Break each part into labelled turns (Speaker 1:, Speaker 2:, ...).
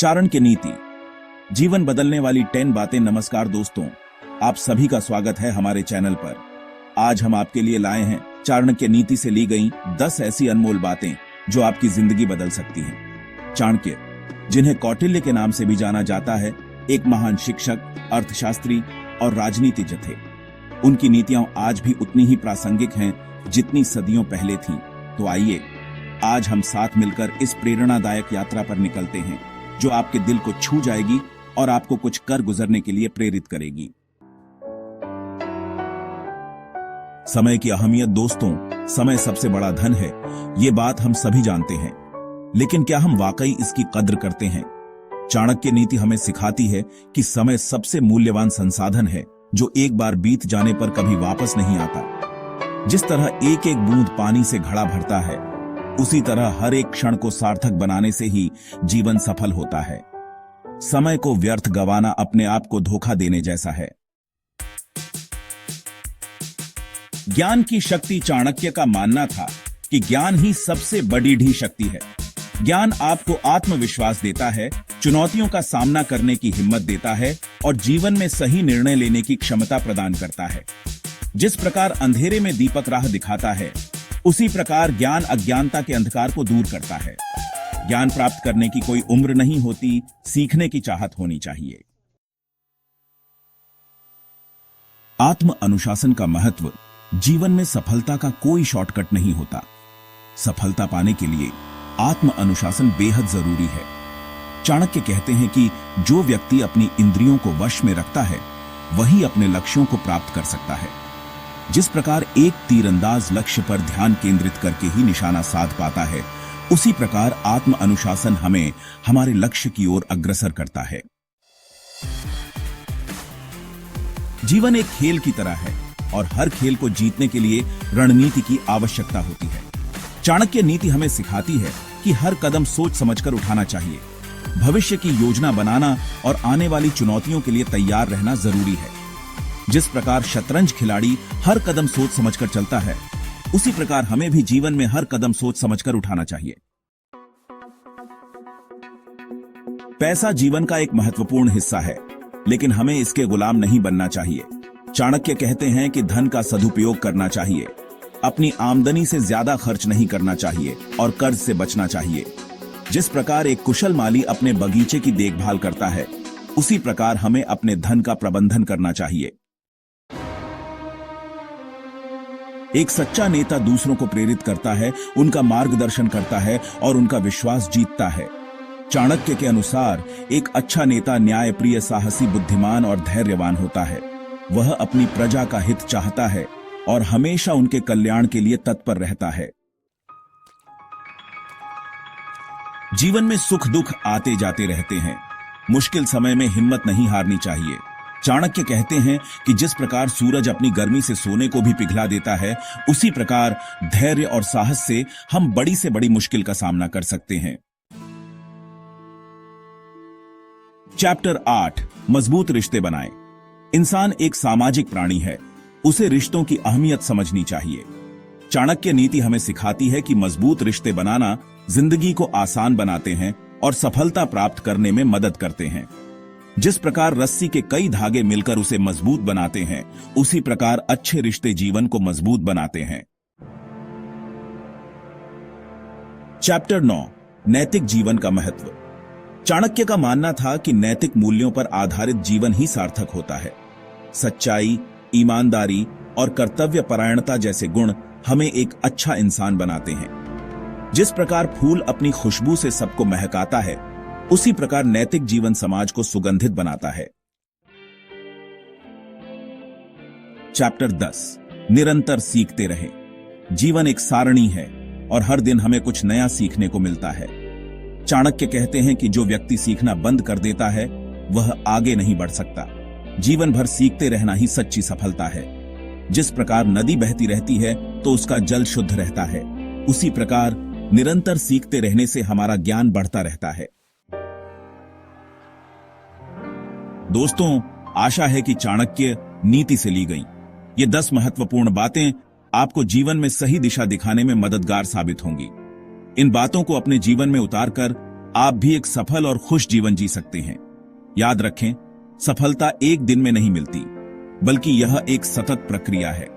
Speaker 1: चाणक्य नीति, जीवन बदलने वाली 10 बातें। नमस्कार दोस्तों, आप सभी का स्वागत है हमारे चैनल पर। आज हम आपके लिए लाए हैं चाणक्य नीति से ली गई 10 ऐसी अनमोल बातें जो आपकी जिंदगी बदल सकती हैं। चाणक्य, जिन्हें कौटिल्य के नाम से भी जाना जाता है, एक महान शिक्षक, अर्थशास्त्री और राजनीतिज्ञ थे। उनकी नीतियां आज भी उतनी ही प्रासंगिक हैं जितनी सदियों पहले थीं। तो आइए आज हम साथ मिलकर इस प्रेरणादायक यात्रा पर निकलते हैं जो आपके दिल को छू जाएगी और आपको कुछ कर गुजरने के लिए प्रेरित करेगी। समय की अहमियत। दोस्तों, समय सबसे बड़ा धन है, ये बात हम सभी जानते हैं, लेकिन क्या हम वाकई इसकी कद्र करते हैं? चाणक्य नीति हमें सिखाती है कि समय सबसे मूल्यवान संसाधन है जो एक बार बीत जाने पर कभी वापस नहीं आता। जिस तरह एक एक बूंद पानी से घड़ा भरता है, उसी तरह हर एक क्षण को सार्थक बनाने से ही जीवन सफल होता है। समय को व्यर्थ गंवाना अपने आप को धोखा देने जैसा है। ज्ञान की शक्ति। चाणक्य का मानना था कि ज्ञान ही सबसे बड़ी शक्ति है। ज्ञान आपको आत्मविश्वास देता है, चुनौतियों का सामना करने की हिम्मत देता है और जीवन में सही निर्णय लेने की क्षमता प्रदान करता है। जिस प्रकार अंधेरे में दीपक राह दिखाता है, उसी प्रकार ज्ञान अज्ञानता के अंधकार को दूर करता है। ज्ञान प्राप्त करने की कोई उम्र नहीं होती, सीखने की चाहत होनी चाहिए। आत्म अनुशासन का महत्व। जीवन में सफलता का कोई शॉर्टकट नहीं होता। सफलता पाने के लिए आत्म अनुशासन बेहद जरूरी है। चाणक्य कहते हैं कि जो व्यक्ति अपनी इंद्रियों को वश में रखता है, वही अपने लक्ष्यों को प्राप्त कर सकता है। जिस प्रकार एक तीरंदाज लक्ष्य पर ध्यान केंद्रित करके ही निशाना साध पाता है, उसी प्रकार आत्म अनुशासन हमें हमारे लक्ष्य की ओर अग्रसर करता है। जीवन एक खेल की तरह है और हर खेल को जीतने के लिए रणनीति की आवश्यकता होती है। चाणक्य नीति हमें सिखाती है कि हर कदम सोच समझकर उठाना चाहिए। भविष्य की योजना बनाना और आने वाली चुनौतियों के लिए तैयार रहना जरूरी है। जिस प्रकार शतरंज खिलाड़ी हर कदम सोच समझकर चलता है, उसी प्रकार हमें भी जीवन में हर कदम सोच समझकर उठाना चाहिए। पैसा जीवन का एक महत्वपूर्ण हिस्सा है, लेकिन हमें इसके गुलाम नहीं बनना चाहिए। चाणक्य कहते हैं कि धन का सदुपयोग करना चाहिए, अपनी आमदनी से ज्यादा खर्च नहीं करना चाहिए और कर्ज से बचना चाहिए। जिस प्रकार एक कुशल माली अपने बगीचे की देखभाल करता है, उसी प्रकार हमें अपने धन का प्रबंधन करना चाहिए। एक सच्चा नेता दूसरों को प्रेरित करता है, उनका मार्गदर्शन करता है और उनका विश्वास जीतता है। चाणक्य के अनुसार एक अच्छा नेता न्यायप्रिय, साहसी, बुद्धिमान और धैर्यवान होता है। वह अपनी प्रजा का हित चाहता है और हमेशा उनके कल्याण के लिए तत्पर रहता है। जीवन में सुख दुख आते जाते रहते हैं। मुश्किल समय में हिम्मत नहीं हारनी चाहिए। चाणक्य कहते हैं कि जिस प्रकार सूरज अपनी गर्मी से सोने को भी पिघला देता है, उसी प्रकार धैर्य और साहस से हम बड़ी से बड़ी मुश्किल का सामना कर सकते हैं। चैप्टर 8, मजबूत रिश्ते बनाएं। इंसान एक सामाजिक प्राणी है, उसे रिश्तों की अहमियत समझनी चाहिए। चाणक्य नीति हमें सिखाती है कि मजबूत रिश्ते बनाना जिंदगी को आसान बनाते हैं और सफलता प्राप्त करने में मदद करते हैं। जिस प्रकार रस्सी के कई धागे मिलकर उसे मजबूत बनाते हैं, उसी प्रकार अच्छे रिश्ते जीवन को मजबूत बनाते हैं। चैप्टर 9, नैतिक जीवन का महत्व। चाणक्य का मानना था कि नैतिक मूल्यों पर आधारित जीवन ही सार्थक होता है। सच्चाई, ईमानदारी और कर्तव्य परायणता जैसे गुण हमें एक अच्छा इंसान बनाते हैं। जिस प्रकार फूल अपनी खुशबू से सबको महकाता है, उसी प्रकार नैतिक जीवन समाज को सुगंधित बनाता है। चैप्टर 10, निरंतर सीखते रहें। जीवन एक सारणी है और हर दिन हमें कुछ नया सीखने को मिलता है। चाणक्य कहते हैं कि जो व्यक्ति सीखना बंद कर देता है, वह आगे नहीं बढ़ सकता। जीवन भर सीखते रहना ही सच्ची सफलता है। जिस प्रकार नदी बहती रहती है तो उसका जल शुद्ध रहता है, उसी प्रकार निरंतर सीखते रहने से हमारा ज्ञान बढ़ता रहता है। दोस्तों, आशा है कि चाणक्य नीति से ली गई ये 10 महत्वपूर्ण बातें आपको जीवन में सही दिशा दिखाने में मददगार साबित होंगी। इन बातों को अपने जीवन में उतारकर आप भी एक सफल और खुश जीवन जी सकते हैं। याद रखें, सफलता एक दिन में नहीं मिलती, बल्कि यह एक सतत प्रक्रिया है।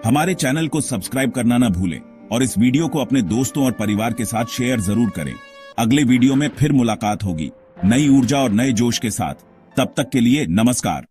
Speaker 1: हमारे चैनल को सब्सक्राइब करना ना भूलें और इस वीडियो को अपने दोस्तों और परिवार के साथ शेयर जरूर करें। अगले वीडियो में फिर मुलाकात होगी, नई ऊर्जा और नए जोश के साथ। तब तक के लिए नमस्कार।